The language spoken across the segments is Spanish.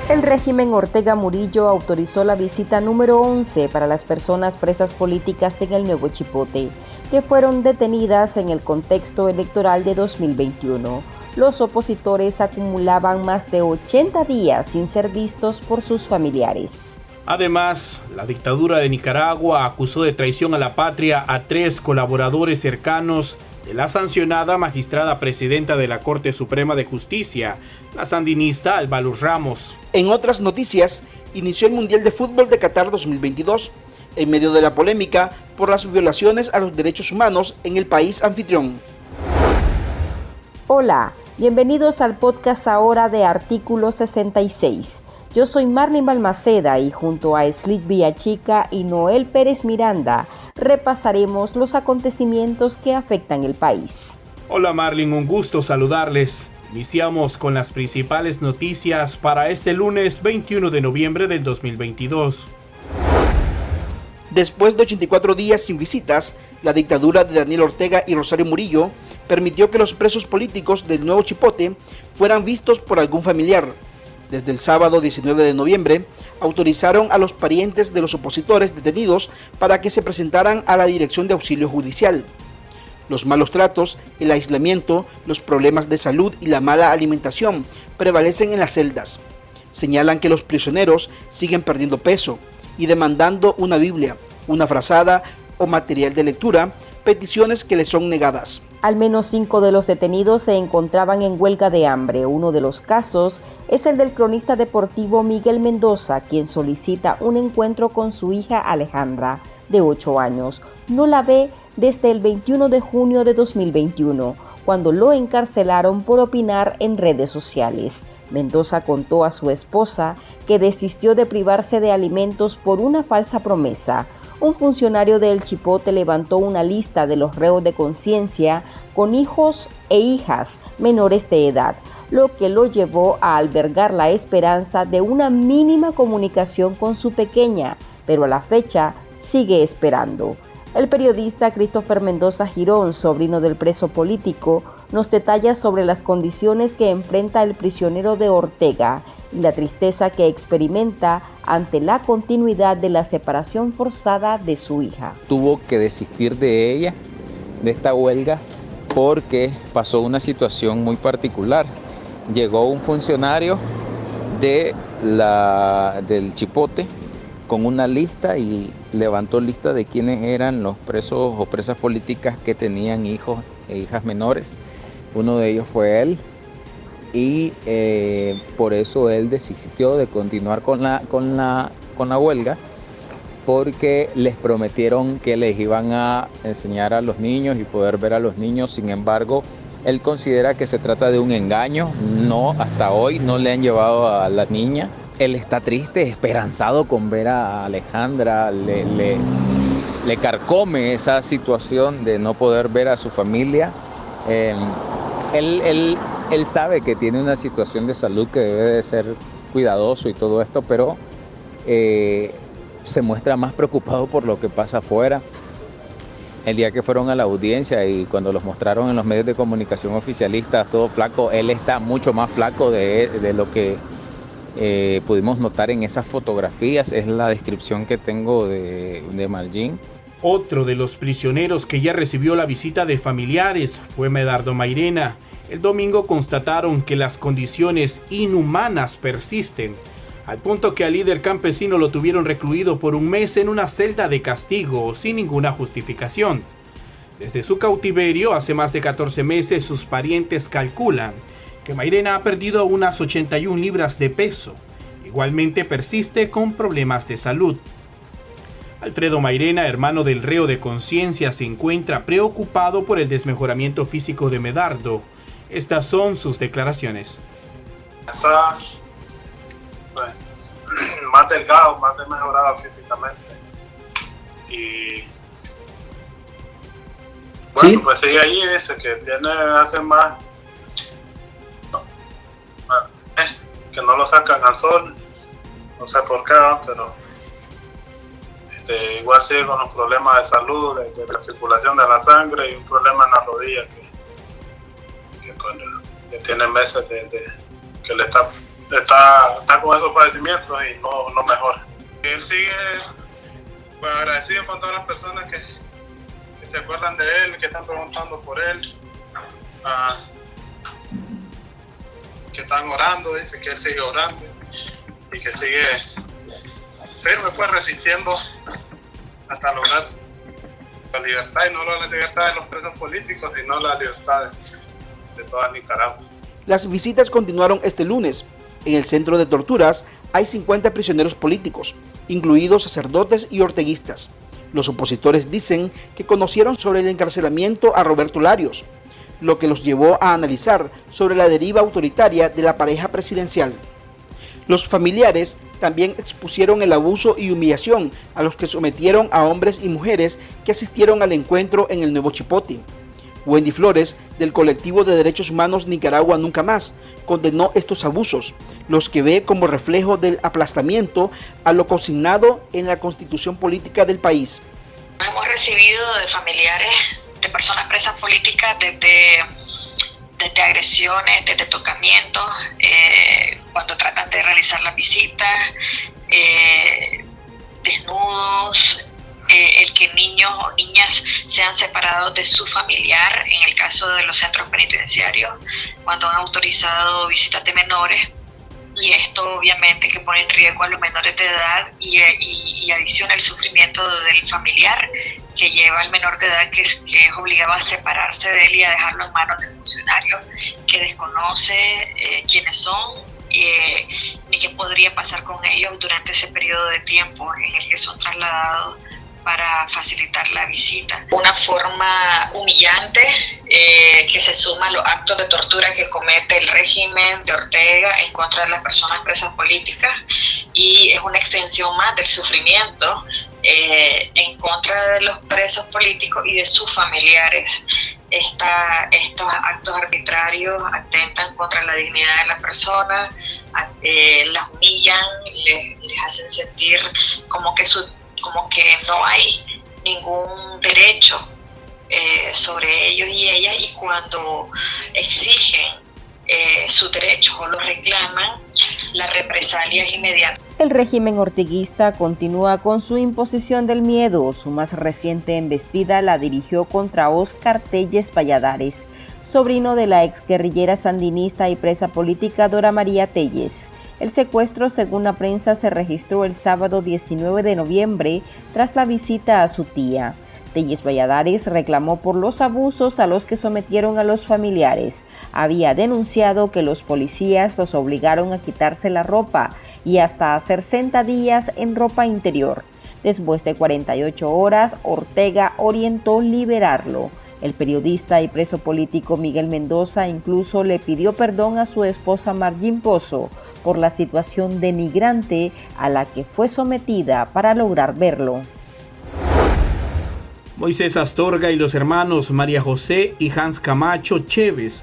El régimen Ortega Murillo autorizó la visita número 11 para las personas presas políticas en el Nuevo Chipote, que fueron detenidas en el contexto electoral de 2021. Los opositores acumulaban más de 80 días sin ser vistos por sus familiares. Además, la dictadura de Nicaragua acusó de traición a la patria a 3 colaboradores cercanos de la sancionada magistrada presidenta de la Corte Suprema de Justicia, la sandinista Alba Luz Ramos. En otras noticias, inició el Mundial de Fútbol de Qatar 2022, en medio de la polémica por las violaciones a los derechos humanos en el país anfitrión. Hola, bienvenidos al podcast ahora de Artículo 66. Yo soy Marlene Balmaceda y junto a Slit Villachica y Noel Pérez Miranda repasaremos los acontecimientos que afectan el país. Hola Marlene, un gusto saludarles. Iniciamos con las principales noticias para este lunes 21 de noviembre del 2022. Después de 84 días sin visitas, la dictadura de Daniel Ortega y Rosario Murillo permitió que los presos políticos del Nuevo Chipote fueran vistos por algún familiar. Desde el sábado 19 de noviembre, autorizaron a los parientes de los opositores detenidos para que se presentaran a la Dirección de Auxilio Judicial. Los malos tratos, el aislamiento, los problemas de salud y la mala alimentación prevalecen en las celdas. Señalan que los prisioneros siguen perdiendo peso y demandando una Biblia, una frazada o material de lectura, peticiones que les son negadas. Al menos 5 de los detenidos se encontraban en huelga de hambre. Uno de los casos es el del cronista deportivo Miguel Mendoza, quien solicita un encuentro con su hija Alejandra, de 8 años. No la ve desde el 21 de junio de 2021, cuando lo encarcelaron por opinar en redes sociales. Mendoza contó a su esposa que desistió de privarse de alimentos por una falsa promesa. Un funcionario del Chipote levantó una lista de los reos de conciencia con hijos e hijas menores de edad, lo que lo llevó a albergar la esperanza de una mínima comunicación con su pequeña, pero a la fecha sigue esperando. El periodista Christopher Mendoza Girón, sobrino del preso político, nos detalla sobre las condiciones que enfrenta el prisionero de Ortega y la tristeza que experimenta ante la continuidad de la separación forzada de su hija. Tuvo que desistir de ella, de esta huelga, porque pasó una situación muy particular. Llegó un funcionario del Chipote con una lista y levantó lista de quiénes eran los presos o presas políticas que tenían hijos e hijas menores. Uno de ellos fue él. Y por eso él desistió de continuar con la huelga, porque les prometieron que les iban a enseñar a los niños y poder ver a los niños. Sin embargo, él considera que se trata de un engaño. No, hasta hoy no le han llevado a la niña. Él está triste, esperanzado con ver a Alejandra. Le carcome esa situación de no poder ver a su familia. Él sabe que tiene una situación de salud que debe de ser cuidadoso y todo esto, pero se muestra más preocupado por lo que pasa afuera. El día que fueron a la audiencia y cuando los mostraron en los medios de comunicación oficialistas, todo flaco, él está mucho más flaco de lo que pudimos notar en esas fotografías. Es la descripción que tengo de Margin. Otro de los prisioneros que ya recibió la visita de familiares fue Medardo Mairena. El domingo constataron que las condiciones inhumanas persisten, al punto que al líder campesino lo tuvieron recluido por un mes en una celda de castigo sin ninguna justificación. Desde su cautiverio, hace más de 14 meses, sus parientes calculan que Mairena ha perdido unas 81 libras de peso. Igualmente persiste con problemas de salud. Alfredo Mairena, hermano del reo de conciencia, se encuentra preocupado por el desmejoramiento físico de Medardo. Estas son sus declaraciones. Está pues más delgado, más desmejorado físicamente. Y bueno, ¿sí? Pues sigue ahí, dice que hace más que no lo sacan al sol, no sé por qué, pero igual sigue con los problemas de salud, de la circulación de la sangre y un problema en la rodilla que tiene meses que le está está con esos padecimientos y no mejora. Él sigue pues, agradecido con todas las personas que se acuerdan de él, que están preguntando por él, que están orando, dice que él sigue orando y que sigue firme, pues resistiendo hasta lograr la libertad, y no la libertad de los presos políticos, sino la libertad de toda Nicaragua. Las visitas continuaron este lunes. En el centro de torturas hay 50 prisioneros políticos, incluidos sacerdotes y orteguistas. Los opositores dicen que conocieron sobre el encarcelamiento a Roberto Larios, lo que los llevó a analizar sobre la deriva autoritaria de la pareja presidencial. Los familiares también expusieron el abuso y humillación a los que sometieron a hombres y mujeres que asistieron al encuentro en el Nuevo Chipote. Wendy Flores, del colectivo de derechos humanos Nicaragua Nunca Más, condenó estos abusos, los que ve como reflejo del aplastamiento a lo consignado en la constitución política del país. Hemos recibido de familiares de personas presas políticas desde agresiones, desde tocamientos, cuando tratan de realizar las visitas, desnudos, el que niños o niñas sean separados de su familiar, en el caso de los centros penitenciarios, cuando han autorizado visitas de menores, y esto obviamente que pone en riesgo a los menores de edad y adiciona el sufrimiento del familiar que lleva al menor de edad que es obligado a separarse de él y a dejarlo en manos de funcionarios que desconoce quiénes son ni qué podría pasar con ellos durante ese periodo de tiempo en el que son trasladados para facilitar la visita. Una forma humillante que se suma a los actos de tortura que comete el régimen de Ortega en contra de las personas presas políticas, y es una extensión más del sufrimiento en contra de los presos políticos y de sus familiares. Estos actos arbitrarios atentan contra la dignidad de la persona, las humillan, les hacen sentir como que no hay ningún derecho sobre ellos y ellas, y cuando exigen sus derechos o los reclaman, la represalia es inmediata. El régimen orteguista continúa con su imposición del miedo. Su más reciente embestida la dirigió contra Óscar Telles Valladares, sobrino de la exguerrillera sandinista y presa política Dora María Telles. El secuestro, según la prensa, se registró el sábado 19 de noviembre tras la visita a su tía. Telles Valladares reclamó por los abusos a los que sometieron a los familiares. Había denunciado que los policías los obligaron a quitarse la ropa y hasta hacer sentadillas en ropa interior. Después de 48 horas, Ortega orientó liberarlo. El periodista y preso político Miguel Mendoza incluso le pidió perdón a su esposa Margin Pozo por la situación denigrante a la que fue sometida para lograr verlo. Moisés Astorga y los hermanos María José y Hans Camacho Chévez,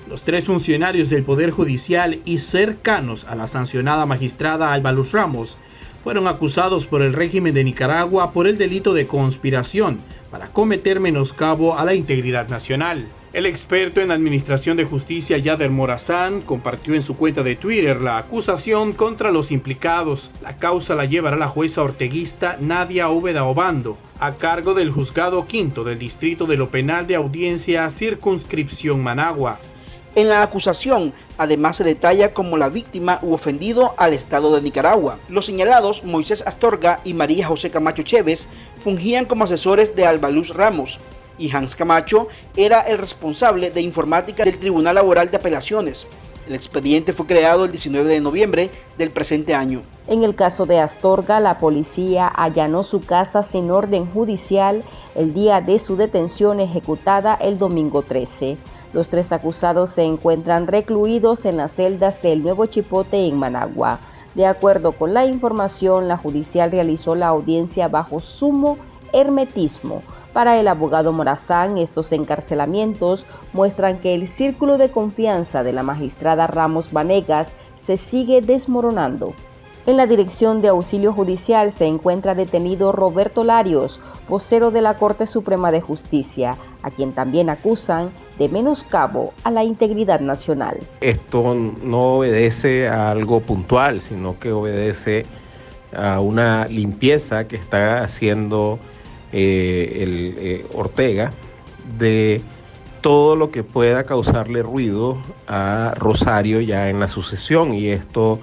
los tres funcionarios del Poder Judicial y cercanos a la sancionada magistrada Alba Luz Ramos, fueron acusados por el régimen de Nicaragua por el delito de conspiración para cometer menoscabo a la integridad nacional. El experto en administración de justicia Yader Morazán compartió en su cuenta de Twitter la acusación contra los implicados. La causa la llevará la jueza orteguista Nadia Úbeda Obando, a cargo del Juzgado Quinto del Distrito de lo Penal de Audiencia Circunscripción Managua. En la acusación, además se detalla como la víctima u ofendido al Estado de Nicaragua. Los señalados, Moisés Astorga y María José Camacho Chévez, fungían como asesores de Alba Luz Ramos, y Hans Camacho era el responsable de informática del Tribunal Laboral de Apelaciones. El expediente fue creado el 19 de noviembre del presente año. En el caso de Astorga, la policía allanó su casa sin orden judicial el día de su detención ejecutada el domingo 13. Los tres acusados se encuentran recluidos en las celdas del Nuevo Chipote en Managua. De acuerdo con la información, la judicial realizó la audiencia bajo sumo hermetismo. Para el abogado Morazán, estos encarcelamientos muestran que el círculo de confianza de la magistrada Ramos Vanegas se sigue desmoronando. En la Dirección de Auxilio Judicial se encuentra detenido Roberto Larios, vocero de la Corte Suprema de Justicia, a quien también acusan de menoscabo a la integridad nacional. Esto no obedece a algo puntual, sino que obedece a una limpieza que está haciendo Ortega de todo lo que pueda causarle ruido a Rosario ya en la sucesión, y esto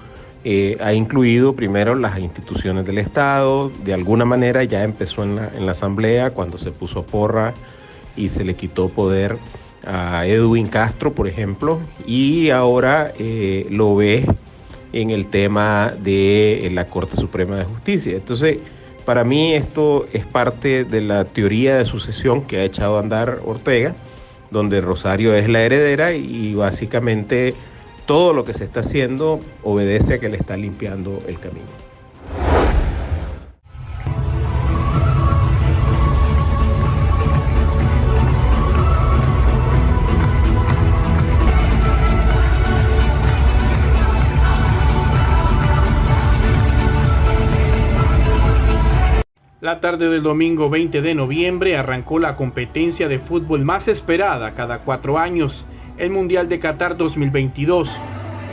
ha incluido primero las instituciones del Estado. De alguna manera ya empezó en la Asamblea cuando se puso porra y se le quitó poder a Edwin Castro, por ejemplo, y ahora lo ve en el tema de la Corte Suprema de Justicia. Entonces, para mí esto es parte de la teoría de sucesión que ha echado a andar Ortega, donde Rosario es la heredera y básicamente todo lo que se está haciendo obedece a que le está limpiando el camino. La tarde del domingo 20 de noviembre arrancó la competencia de fútbol más esperada cada 4 años, el Mundial de Qatar 2022,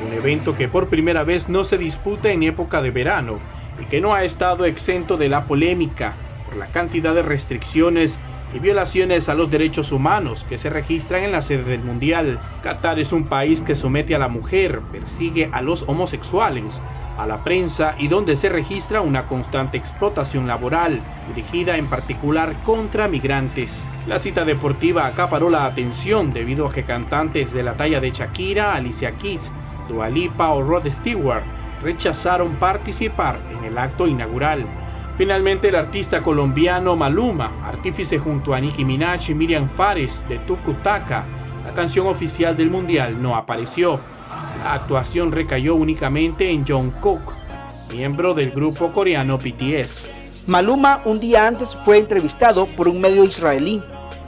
un evento que por primera vez no se disputa en época de verano y que no ha estado exento de la polémica por la cantidad de restricciones y violaciones a los derechos humanos que se registran en la sede del Mundial. Qatar es un país que somete a la mujer, persigue a los homosexuales, a la prensa y donde se registra una constante explotación laboral, dirigida en particular contra migrantes. La cita deportiva acaparó la atención debido a que cantantes de la talla de Shakira, Alicia Keys, Dua Lipa o Rod Stewart rechazaron participar en el acto inaugural. Finalmente, el artista colombiano Maluma, artífice junto a Nicki Minaj y Miriam Fares de Tukutaka, la canción oficial del Mundial, no apareció. La actuación recayó únicamente en Jungkook, miembro del grupo coreano BTS. Maluma un día antes fue entrevistado por un medio israelí.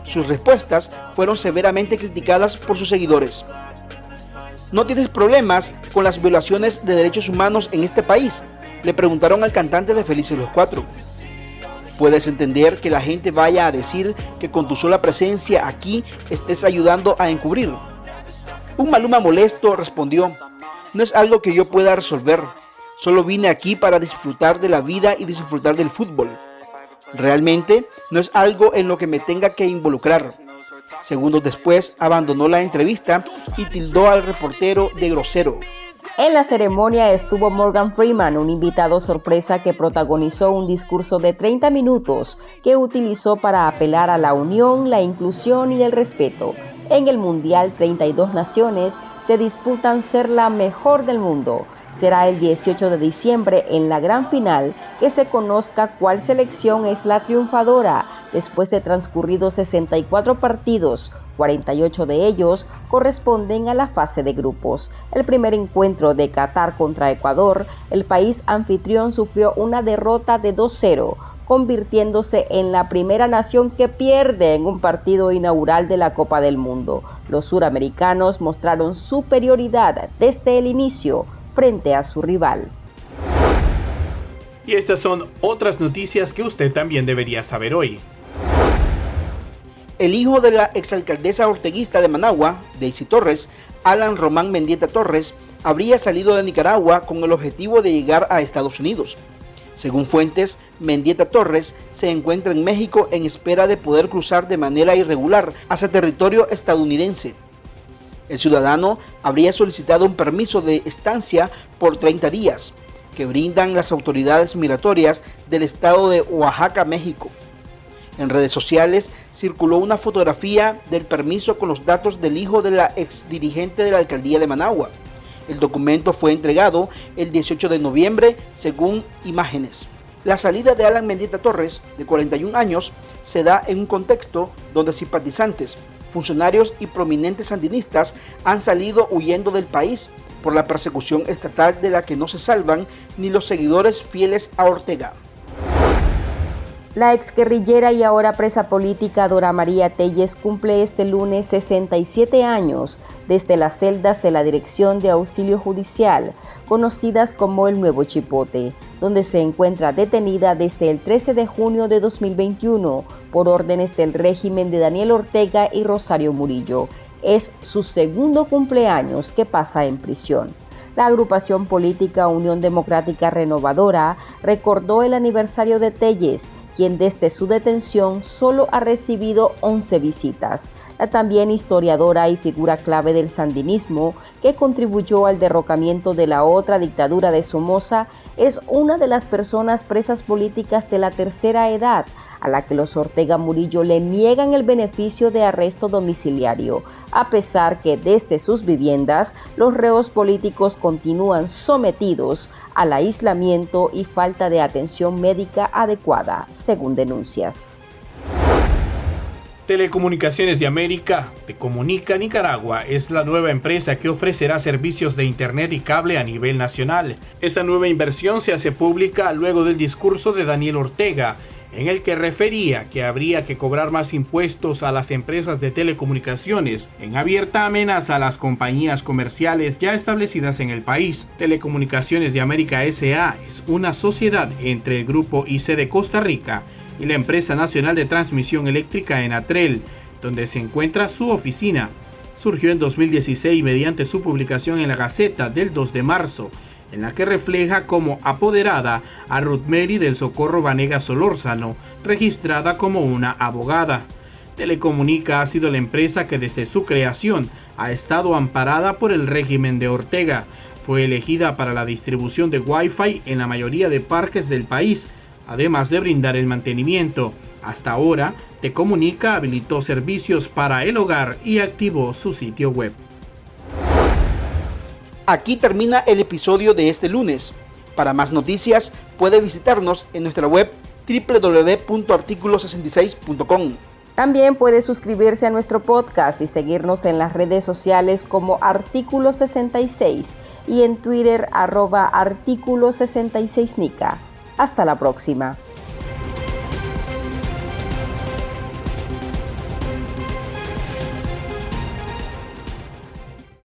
Sus respuestas fueron severamente criticadas por sus seguidores. ¿No tienes problemas con las violaciones de derechos humanos en este país?, le preguntaron al cantante de Felices los Cuatro. ¿Puedes entender que la gente vaya a decir que con tu sola presencia aquí estés ayudando a encubrir? Un Maluma molesto respondió: no es algo que yo pueda resolver, solo vine aquí para disfrutar de la vida y disfrutar del fútbol. Realmente no es algo en lo que me tenga que involucrar. Segundos después abandonó la entrevista y tildó al reportero de grosero. En la ceremonia estuvo Morgan Freeman, un invitado sorpresa que protagonizó un discurso de 30 minutos que utilizó para apelar a la unión, la inclusión y el respeto. En el Mundial, 32 naciones se disputan ser la mejor del mundo. Será el 18 de diciembre en la gran final que se conozca cuál selección es la triunfadora. Después de transcurridos 64 partidos, 48 de ellos corresponden a la fase de grupos. El primer encuentro de Qatar contra Ecuador, el país anfitrión sufrió una derrota de 2-0, convirtiéndose en la primera nación que pierde en un partido inaugural de la Copa del Mundo. Los suramericanos mostraron superioridad desde el inicio frente a su rival. Y estas son otras noticias que usted también debería saber hoy. El hijo de la exalcaldesa orteguista de Managua, Daisy Torres, Alan Román Mendieta Torres, habría salido de Nicaragua con el objetivo de llegar a Estados Unidos. Según fuentes, Mendieta Torres se encuentra en México en espera de poder cruzar de manera irregular hacia territorio estadounidense. El ciudadano habría solicitado un permiso de estancia por 30 días, que brindan las autoridades migratorias del estado de Oaxaca, México. En redes sociales circuló una fotografía del permiso con los datos del hijo de la exdirigente de la alcaldía de Managua. El documento fue entregado el 18 de noviembre, según imágenes. La salida de Alan Mendieta Torres, de 41 años, se da en un contexto donde simpatizantes, funcionarios y prominentes sandinistas han salido huyendo del país por la persecución estatal de la que no se salvan ni los seguidores fieles a Ortega. La exguerrillera y ahora presa política Dora María Telles cumple este lunes 67 años desde las celdas de la Dirección de Auxilio Judicial, conocidas como el Nuevo Chipote, donde se encuentra detenida desde el 13 de junio de 2021 por órdenes del régimen de Daniel Ortega y Rosario Murillo. Es su segundo cumpleaños que pasa en prisión. La agrupación política Unión Democrática Renovadora recordó el aniversario de Telles, quien desde su detención solo ha recibido 11 visitas. La también historiadora y figura clave del sandinismo, que contribuyó al derrocamiento de la otra dictadura de Somoza, es una de las personas presas políticas de la tercera edad, a la que los Ortega Murillo le niegan el beneficio de arresto domiciliario, a pesar que desde sus viviendas los reos políticos continúan sometidos al aislamiento y falta de atención médica adecuada, según denuncias. Telecomunicaciones de América, Tecomunica Nicaragua, es la nueva empresa que ofrecerá servicios de internet y cable a nivel nacional. Esta nueva inversión se hace pública luego del discurso de Daniel Ortega, en el que refería que habría que cobrar más impuestos a las empresas de telecomunicaciones, en abierta amenaza a las compañías comerciales ya establecidas en el país. Telecomunicaciones de América S.A. es una sociedad entre el Grupo IC de Costa Rica y la Empresa Nacional de Transmisión Eléctrica Enatrel, donde se encuentra su oficina. Surgió en 2016 mediante su publicación en la Gaceta del 2 de marzo, en la que refleja como apoderada a Ruth Mary del Socorro Vanegas Solórzano, registrada como una abogada. Telecomunica ha sido la empresa que desde su creación ha estado amparada por el régimen de Ortega. Fue elegida para la distribución de Wi-Fi en la mayoría de parques del país, además de brindar el mantenimiento. Hasta ahora, Tecomunica habilitó servicios para el hogar y activó su sitio web. Aquí termina el episodio de este lunes. Para más noticias, puede visitarnos en nuestra web www.articulo66.com. También puede suscribirse a nuestro podcast y seguirnos en las redes sociales como Artículo 66 y en Twitter @Artículo 66Nica. Hasta la próxima.